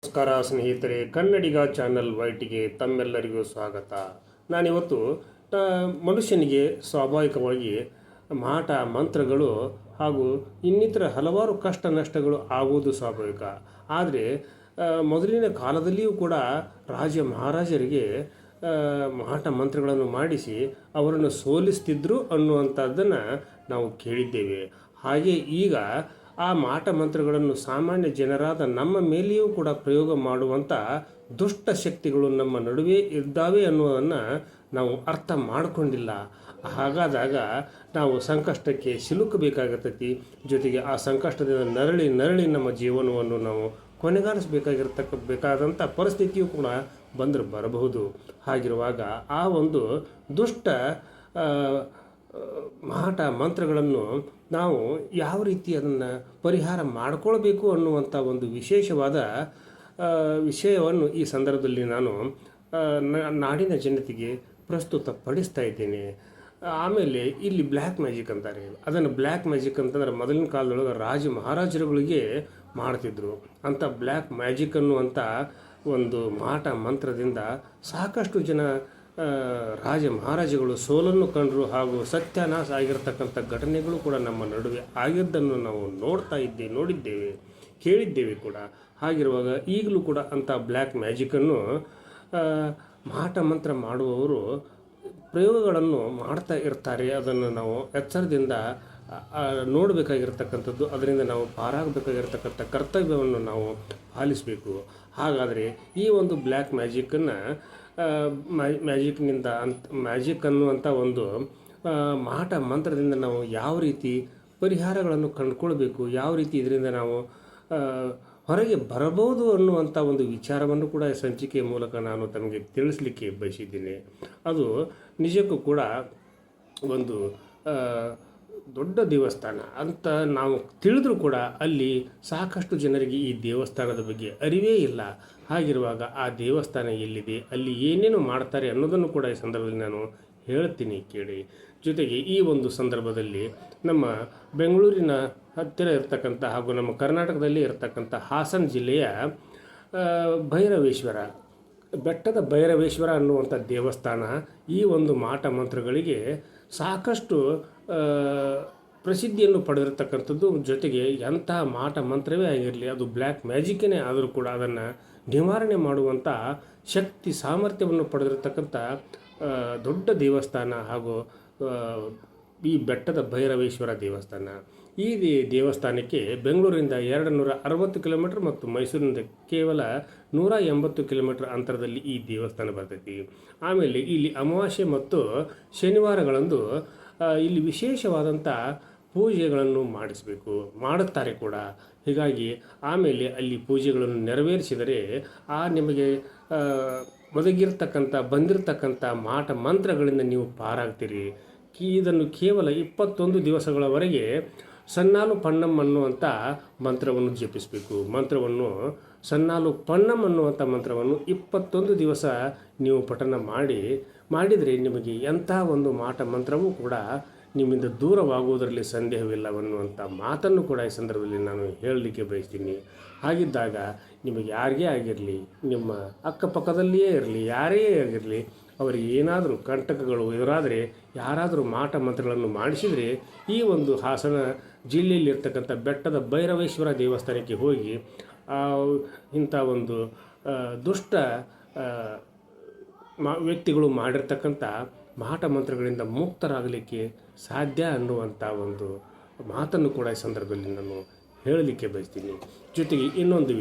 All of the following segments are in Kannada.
ನಮಸ್ಕಾರ ಸ್ನೇಹಿತರೆ, ಕನ್ನಡಿಗ ಚಾನಲ್ ವೈಟಿಗೆ ತಮ್ಮೆಲ್ಲರಿಗೂ ಸ್ವಾಗತ. ನಾನಿವತ್ತು ಮನುಷ್ಯನಿಗೆ ಸ್ವಾಭಾವಿಕವಾಗಿ ಮಾಟ ಮಂತ್ರಗಳು ಹಾಗೂ ಇನ್ನಿತರ ಹಲವಾರು ಕಷ್ಟ ನಷ್ಟಗಳು ಆಗುವುದು ಸ್ವಾಭಾವಿಕ. ಆದರೆ ಮೊದಲಿನ ಕಾಲದಲ್ಲಿಯೂ ಕೂಡ ರಾಜ ಮಹಾರಾಜರಿಗೆ ಮಾಟ ಮಂತ್ರಗಳನ್ನು ಮಾಡಿಸಿ ಅವರನ್ನು ಸೋಲಿಸ್ತಿದ್ರು ಅನ್ನುವಂಥದ್ದನ್ನು ನಾವು ಕೇಳಿದ್ದೇವೆ. ಹಾಗೆ ಈಗ ಆ ಮಾಟ ಮಂತ್ರಗಳನ್ನು ಸಾಮಾನ್ಯ ಜನರಾದ ನಮ್ಮ ಮೇಲೆಯೂ ಕೂಡ ಪ್ರಯೋಗ ಮಾಡುವಂಥ ದುಷ್ಟ ಶಕ್ತಿಗಳು ನಮ್ಮ ನಡುವೆ ಇದ್ದಾವೆ ಅನ್ನೋದನ್ನು ನಾವು ಅರ್ಥ ಮಾಡಿಕೊಂಡಿಲ್ಲ. ಹಾಗಾದಾಗ ನಾವು ಸಂಕಷ್ಟಕ್ಕೆ ಸಿಲುಕಬೇಕಾಗಿರ್ತೈತಿ. ಜೊತೆಗೆ ಆ ಸಂಕಷ್ಟದಿಂದ ನರಳಿ ನರಳಿ ನಮ್ಮ ಜೀವನವನ್ನು ನಾವು ಬೇಕಾದಂಥ ಪರಿಸ್ಥಿತಿಯೂ ಕೂಡ ಬರಬಹುದು. ಹಾಗಿರುವಾಗ ಆ ಒಂದು ದುಷ್ಟ ಮಾಟ ಮಂತ್ರಗಳನ್ನು ನಾವು ಯಾವ ರೀತಿ ಅದನ್ನು ಪರಿಹಾರ ಮಾಡಿಕೊಳ್ಬೇಕು ಅನ್ನುವಂಥ ಒಂದು ವಿಶೇಷವಾದ ವಿಷಯವನ್ನು ಈ ಸಂದರ್ಭದಲ್ಲಿ ನಾನು ನಾಡಿನ ಜನತೆಗೆ ಪ್ರಸ್ತುತಪಡಿಸ್ತಾ ಇದ್ದೇನೆ. ಆಮೇಲೆ ಇಲ್ಲಿ ಬ್ಲ್ಯಾಕ್ ಮ್ಯಾಜಿಕ್ ಅಂತಾರೆ. ಅದನ್ನು ಬ್ಲ್ಯಾಕ್ ಮ್ಯಾಜಿಕ್ ಅಂತಂದರೆ ಮೊದಲಿನ ಕಾಲದೊಳಗೆ ರಾಜ ಮಹಾರಾಜರುಗಳಿಗೆ ಮಾಡ್ತಿದ್ರು. ಅಂಥ ಬ್ಲ್ಯಾಕ್ ಮ್ಯಾಜಿಕ್ ಅನ್ನುವಂಥ ಒಂದು ಮಾಟ ಮಂತ್ರದಿಂದ ಸಾಕಷ್ಟು ಜನ ರಾಜ ಮಹಾರಾಜಗಳು ಸೋಲನ್ನು ಕಂಡರು ಹಾಗೂ ಸತ್ಯಾನಾಶ ಆಗಿರತಕ್ಕಂಥ ಘಟನೆಗಳು ಕೂಡ ನಮ್ಮ ನಡುವೆ ಆಗಿದ್ದನ್ನು ನಾವು ನೋಡಿದ್ದೇವೆ, ಕೇಳಿದ್ದೇವೆ ಕೂಡ. ಹಾಗಿರುವಾಗ ಈಗಲೂ ಕೂಡ ಅಂಥ ಬ್ಲ್ಯಾಕ್ ಮ್ಯಾಜಿಕನ್ನು ಮಾಟ ಮಂತ್ರ ಮಾಡುವವರು ಪ್ರಯೋಗಗಳನ್ನು ಮಾಡ್ತಾ ಇರ್ತಾರೆ. ಅದನ್ನು ನಾವು ಎಚ್ಚರದಿಂದ ನೋಡಬೇಕಾಗಿರ್ತಕ್ಕಂಥದ್ದು, ಅದರಿಂದ ನಾವು ಪಾರಾಗಬೇಕಾಗಿರ್ತಕ್ಕಂಥ ಕರ್ತವ್ಯವನ್ನು ನಾವು ಪಾಲಿಸಬೇಕು. ಹಾಗಾದರೆ ಈ ಒಂದು ಬ್ಲ್ಯಾಕ್ ಮ್ಯಾಜಿಕ್ಕನ್ನು ಮ್ಯಾಜಿಕ್ ಅನ್ನುವಂಥ ಒಂದು ಮಾಟ ಮಂತ್ರದಿಂದ ನಾವು ಯಾವ ರೀತಿ ಪರಿಹಾರಗಳನ್ನು ಕಂಡುಕೊಳ್ಬೇಕು, ಯಾವ ರೀತಿ ಇದರಿಂದ ನಾವು ಹೊರಗೆ ಬರಬಹುದು ಅನ್ನುವಂಥ ಒಂದು ವಿಚಾರವನ್ನು ಕೂಡ ಸಂಚಿಕೆಯ ಮೂಲಕ ನಾನು ತಮಗೆ ತಿಳಿಸ್ಲಿಕ್ಕೆ ಬಯಸಿದ್ದೀನಿ. ಅದು ನಿಜಕ್ಕೂ ಕೂಡ ಒಂದು ದೊಡ್ಡ ದೇವಸ್ಥಾನ ಅಂತ ನಾವು ತಿಳಿದ್ರೂ ಕೂಡ ಅಲ್ಲಿ ಸಾಕಷ್ಟು ಜನರಿಗೆ ಈ ದೇವಸ್ಥಾನದ ಬಗ್ಗೆ ಅರಿವೇ ಇಲ್ಲ. ಹಾಗಿರುವಾಗ ಆ ದೇವಸ್ಥಾನ ಎಲ್ಲಿದೆ, ಅಲ್ಲಿ ಏನೇನು ಮಾಡ್ತಾರೆ ಅನ್ನೋದನ್ನು ಕೂಡ ಈ ಸಂದರ್ಭದಲ್ಲಿ ನಾನು ಹೇಳ್ತೀನಿ, ಕೇಳಿ. ಜೊತೆಗೆ ಈ ಒಂದು ಸಂದರ್ಭದಲ್ಲಿ ನಮ್ಮ ಬೆಂಗಳೂರಿನ ಹತ್ತಿರ ಇರತಕ್ಕಂಥ ಹಾಗೂ ನಮ್ಮ ಕರ್ನಾಟಕದಲ್ಲಿ ಇರತಕ್ಕಂಥ ಹಾಸನ ಜಿಲ್ಲೆಯ ಭೈರವೇಶ್ವರ, ಬೆಟ್ಟದ ಭೈರವೇಶ್ವರ ಅನ್ನುವಂಥ ದೇವಸ್ಥಾನ ಈ ಒಂದು ಮಾಟ ಮಂತ್ರಗಳಿಗೆ ಸಾಕಷ್ಟು ಪ್ರಸಿದ್ಧಿಯನ್ನು ಪಡೆದಿರತಕ್ಕಂಥದ್ದು. ಜೊತೆಗೆ ಎಂತಹ ಮಾಟ ಮಂತ್ರವೇ ಆಗಿರಲಿ, ಅದು ಬ್ಲ್ಯಾಕ್ ಮ್ಯಾಜಿಕ್ಕೇ ಆದರೂ ಕೂಡ ಅದನ್ನು ನಿವಾರಣೆ ಮಾಡುವಂಥ ಶಕ್ತಿ ಸಾಮರ್ಥ್ಯವನ್ನು ಪಡೆದಿರತಕ್ಕಂಥ ದೊಡ್ಡ ದೇವಸ್ಥಾನ ಹಾಗೂ ಈ ಬೆಟ್ಟದ ಭೈರವೇಶ್ವರ ದೇವಸ್ಥಾನ. ಈ ದೇವಸ್ಥಾನಕ್ಕೆ ಬೆಂಗಳೂರಿನಿಂದ 260 ಕಿಲೋಮೀಟರ್ ಮತ್ತು ಮೈಸೂರಿನಿಂದ ಕೇವಲ 180 ಕಿಲೋಮೀಟರ್ ಅಂತರದಲ್ಲಿ ಈ ದೇವಸ್ಥಾನ ಬರ್ತೈತಿ. ಆಮೇಲೆ ಇಲ್ಲಿ ಅಮಾವಾಸ್ಯೆ ಮತ್ತು ಶನಿವಾರಗಳಂದು ಇಲ್ಲಿ ವಿಶೇಷವಾದಂಥ ಪೂಜೆಗಳನ್ನು ಮಾಡುತ್ತಾರೆ ಕೂಡ. ಹೀಗಾಗಿ ಆಮೇಲೆ ಅಲ್ಲಿ ಪೂಜೆಗಳನ್ನು ನೆರವೇರಿಸಿದರೆ ನಿಮಗೆ ಬಂದಿರತಕ್ಕಂಥ ಮಾಟ ಮಂತ್ರಗಳಿಂದ ನೀವು ಪಾರಾಗ್ತೀರಿ. ಇದನ್ನು ಕೇವಲ 21 ದಿವಸಗಳವರೆಗೆ ಸನ್ನಾಲು ಪಣ್ಣಂ ಅನ್ನುವಂಥ ಮಂತ್ರವನ್ನು ಜಪಿಸಬೇಕು. ಸನ್ನಾಲು ಪಣ್ಣಂ ಅನ್ನುವಂಥ ಮಂತ್ರವನ್ನು 21 ದಿವಸ ನೀವು ಪಠನ ಮಾಡಿದರೆ ನಿಮಗೆ ಎಂಥ ಒಂದು ಮಾಟ ಮಂತ್ರವೂ ಕೂಡ ನಿಮ್ಮಿಂದ ದೂರವಾಗುವುದರಲ್ಲಿ ಸಂದೇಹವಿಲ್ಲವನ್ನುವಂಥ ಮಾತನ್ನು ಕೂಡ ಈ ಸಂದರ್ಭದಲ್ಲಿ ನಾನು ಹೇಳಲಿಕ್ಕೆ ಬಯಸ್ತೀನಿ. ಹಾಗಿದ್ದಾಗ ನಿಮಗೆ ಯಾರಿಗೇ ಆಗಿರಲಿ, ನಿಮ್ಮ ಅಕ್ಕಪಕ್ಕದಲ್ಲಿಯೇ ಇರಲಿ, ಯಾರೇ ಆಗಿರಲಿ, ಅವರಿಗೆ ಏನಾದರೂ ಕಂಟಕಗಳು ಎದುರಾದರೆ ಯಾರಾದರೂ ಮಾಟ ಮಂತ್ರಗಳನ್ನು ಮಾಡಿಸಿದರೆ ಈ ಒಂದು ಹಾಸನ ಜಿಲ್ಲೆಯಲ್ಲಿರ್ತಕ್ಕಂಥ ಬೆಟ್ಟದ ಭೈರವೇಶ್ವರ ದೇವಸ್ಥಾನಕ್ಕೆ ಹೋಗಿ ಇಂಥ ಒಂದು ದುಷ್ಟ ವ್ಯಕ್ತಿಗಳು ಮಾಡಿರ್ತಕ್ಕಂಥ ಮಾಟ ಮಂತ್ರಗಳಿಂದ ಮುಕ್ತರಾಗಲಿಕ್ಕೆ ಸಾಧ್ಯ ಅನ್ನುವಂಥ ಒಂದು ಮಾತನ್ನು ಕೂಡ ಈ ಸಂದರ್ಭದಲ್ಲಿ ನಾನು ಹೇಳಲಿಕ್ಕೆ ಬಯಸ್ತೀನಿ. ಜೊತೆಗೆ ಇನ್ನೊಂದು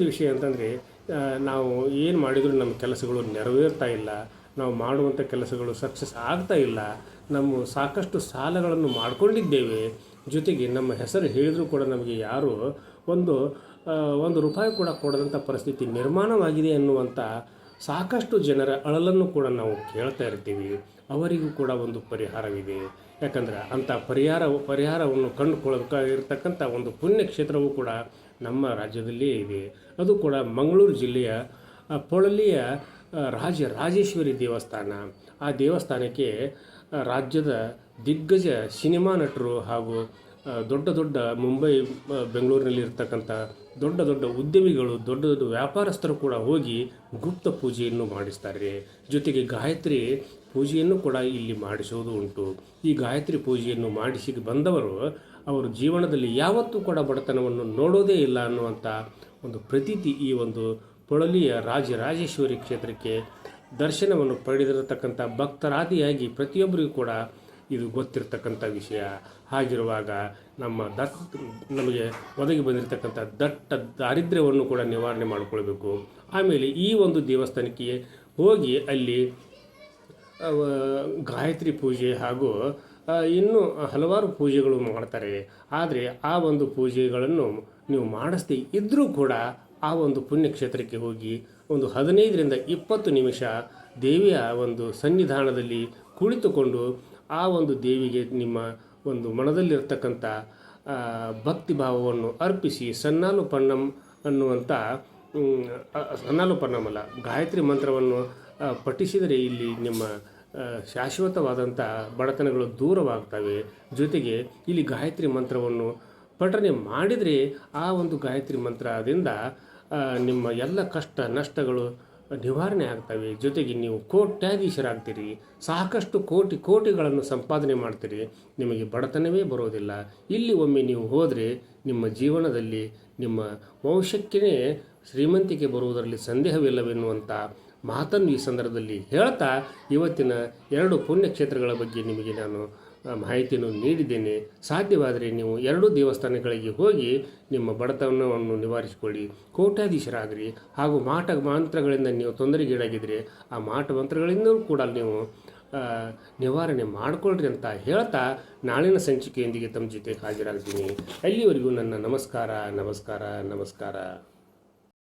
ವಿಷಯ ಅಂತಂದರೆ, ನಾವು ಏನು ಮಾಡಿದರೂ ನಮ್ಮ ಕೆಲಸಗಳು ನೆರವೇರ್ತಾ ಇಲ್ಲ, ನಾವು ಮಾಡುವಂಥ ಕೆಲಸಗಳು ಸಕ್ಸಸ್ ಆಗ್ತಾ ಇಲ್ಲ, ನಮ್ಮ ಸಾಕಷ್ಟು ಸಾಲಗಳನ್ನು ಮಾಡಿಕೊಂಡಿದ್ದೇವೆ. ಜೊತೆಗೆ ನಮ್ಮ ಹೆಸರು ಹೇಳಿದರೂ ಕೂಡ ನಮಗೆ ಯಾರು ಒಂದು ರೂಪಾಯಿ ಕೂಡ ಕೊಡದಂಥ ಪರಿಸ್ಥಿತಿ ನಿರ್ಮಾಣವಾಗಿದೆ ಅನ್ನುವಂಥ ಸಾಕಷ್ಟು ಜನರ ಅಳಲನ್ನು ಕೂಡ ನಾವು ಕೇಳ್ತಾ ಇರ್ತೀವಿ. ಅವರಿಗೂ ಕೂಡ ಒಂದು ಪರಿಹಾರವಿದೆ. ಯಾಕಂದರೆ ಅಂಥ ಪರಿಹಾರವನ್ನು ಕಂಡುಕೊಳ್ಳಬೇಕಾಗಿರ್ತಕ್ಕಂಥ ಒಂದು ಪುಣ್ಯಕ್ಷೇತ್ರವೂ ಕೂಡ ನಮ್ಮ ರಾಜ್ಯದಲ್ಲಿಯೇ ಇದೆ. ಅದು ಕೂಡ ಮಂಗಳೂರು ಜಿಲ್ಲೆಯ ಪೊಳಲಿಯ ರಾಜರಾಜೇಶ್ವರಿ ದೇವಸ್ಥಾನ. ಆ ದೇವಸ್ಥಾನಕ್ಕೆ ರಾಜ್ಯದ ದಿಗ್ಗಜ ಸಿನಿಮಾ ನಟರು ಹಾಗೂ ದೊಡ್ಡ ದೊಡ್ಡ ಮುಂಬೈ ಬೆಂಗಳೂರಿನಲ್ಲಿ ಇರ್ತಕ್ಕಂಥ ದೊಡ್ಡ ದೊಡ್ಡ ಉದ್ಯಮಿಗಳು, ದೊಡ್ಡ ದೊಡ್ಡ ವ್ಯಾಪಾರಸ್ಥರು ಕೂಡ ಹೋಗಿ ಗುಪ್ತ ಪೂಜೆಯನ್ನು ಮಾಡಿಸ್ತಾರೆ. ಜೊತೆಗೆ ಗಾಯತ್ರಿ ಪೂಜೆಯನ್ನು ಕೂಡ ಇಲ್ಲಿ ಮಾಡಿಸುವುದು ಉಂಟು. ಈ ಗಾಯತ್ರಿ ಪೂಜೆಯನ್ನು ಮಾಡಿಸಿ ಬಂದವರು ಅವರು ಜೀವನದಲ್ಲಿ ಯಾವತ್ತೂ ಕೂಡ ಬಡತನವನ್ನು ನೋಡೋದೇ ಇಲ್ಲ ಅನ್ನುವಂಥ ಒಂದು ಪ್ರತೀತಿ ಈ ಒಂದು ಪೊಳಲಿಯ ರಾಜರಾಜೇಶ್ವರಿ ಕ್ಷೇತ್ರಕ್ಕೆ ದರ್ಶನವನ್ನು ಪಡೆದಿರತಕ್ಕಂಥ ಭಕ್ತರಾದಿಯಾಗಿ ಪ್ರತಿಯೊಬ್ಬರಿಗೂ ಕೂಡ ಇದು ಗೊತ್ತಿರತಕ್ಕಂಥ ವಿಷಯ. ಹಾಗಿರುವಾಗ ನಮಗೆ ಒದಗಿ ಬಂದಿರತಕ್ಕಂಥ ದಟ್ಟ ದಾರಿದ್ರ್ಯವನ್ನು ಕೂಡ ನಿವಾರಣೆ ಮಾಡಿಕೊಳ್ಬೇಕು. ಆಮೇಲೆ ಈ ಒಂದು ದೇವಸ್ಥಾನಕ್ಕೆ ಹೋಗಿ ಅಲ್ಲಿ ಗಾಯತ್ರಿ ಪೂಜೆ ಹಾಗೂ ಇನ್ನೂ ಹಲವಾರು ಪೂಜೆಗಳು ಮಾಡ್ತಾರೆ. ಆದರೆ ಆ ಒಂದು ಪೂಜೆಗಳನ್ನು ನೀವು ಮಾಡಿಸ್ದೇ ಇದ್ದರೂ ಕೂಡ ಆ ಒಂದು ಪುಣ್ಯಕ್ಷೇತ್ರಕ್ಕೆ ಹೋಗಿ ಒಂದು 15ರಿಂದ 20 ನಿಮಿಷ ದೇವಿಯ ಒಂದು ಸನ್ನಿಧಾನದಲ್ಲಿ ಕುಳಿತುಕೊಂಡು ಆ ಒಂದು ದೇವಿಗೆ ನಿಮ್ಮ ಒಂದು ಮನದಲ್ಲಿರ್ತಕ್ಕಂಥ ಭಕ್ತಿ ಭಾವವನ್ನು ಅರ್ಪಿಸಿ ಸನ್ನಾಲು ಪನ್ನಂ ಅನ್ನುವಂಥ ಸನ್ನಾಲು ಪನ್ನಮಲ್ಲ ಗಾಯತ್ರಿ ಮಂತ್ರವನ್ನು ಪಠಿಸಿದರೆ ಇಲ್ಲಿ ನಿಮ್ಮ ಶಾಶ್ವತವಾದಂಥ ಬಡತನಗಳು ದೂರವಾಗ್ತವೆ. ಜೊತೆಗೆ ಇಲ್ಲಿ ಗಾಯತ್ರಿ ಮಂತ್ರವನ್ನು ಪಠನೆ ಮಾಡಿದರೆ ಆ ಒಂದು ಗಾಯತ್ರಿ ಮಂತ್ರದಿಂದ ನಿಮ್ಮ ಎಲ್ಲ ಕಷ್ಟ ನಷ್ಟಗಳು ನಿವಾರಣೆ ಆಗ್ತವೆ. ಜೊತೆಗೆ ನೀವು ಕೋಟ್ಯಾಧೀಶರಾಗ್ತೀರಿ, ಸಾಕಷ್ಟು ಕೋಟಿಗಳನ್ನು ಸಂಪಾದನೆ ಮಾಡ್ತೀರಿ, ನಿಮಗೆ ಬಡತನವೇ ಬರೋದಿಲ್ಲ. ಇಲ್ಲಿ ಒಮ್ಮೆ ನೀವು ಹೋದರೆ ನಿಮ್ಮ ಜೀವನದಲ್ಲಿ ನಿಮ್ಮ ವಂಶಕ್ಕೇ ಶ್ರೀಮಂತಿಕೆ ಬರುವುದರಲ್ಲಿ ಸಂದೇಹವಿಲ್ಲವೆನ್ನುವಂಥ ಮಾತನ್ನು ಈ ಸಂದರ್ಭದಲ್ಲಿ ಹೇಳ್ತಾ ಇವತ್ತಿನ 2 ಪುಣ್ಯಕ್ಷೇತ್ರಗಳ ಬಗ್ಗೆ ನಿಮಗೆ ನಾನು ಮಾಹಿತಿಯನ್ನು ನೀಡಿದ್ದೇನೆ. ಸಾಧ್ಯವಾದರೆ ನೀವು 2 ದೇವಸ್ಥಾನಗಳಿಗೆ ಹೋಗಿ ನಿಮ್ಮ ಬಡತನವನ್ನು ನಿವಾರಿಸಿಕೊಳ್ಳಿ, ಕೋಟ್ಯಾಧೀಶರಾಗ್ರಿ. ಹಾಗೂ ಮಂತ್ರಗಳಿಂದ ನೀವು ತೊಂದರೆಗೀಡಾಗಿದ್ದರೆ ಆ ಮಂತ್ರಗಳಿಂದಲೂ ಕೂಡ ನೀವು ನಿವಾರಣೆ ಮಾಡಿಕೊಳ್ಳ್ರಿ ಅಂತ ಹೇಳ್ತಾ ನಾಳಿನ ಸಂಚಿಕೆಯೊಂದಿಗೆ ತಮ್ಮ ಜೊತೆ ಹಾಜರಾಗ್ತೀನಿ. ಅಲ್ಲಿವರೆಗೂ ನನ್ನ ನಮಸ್ಕಾರ.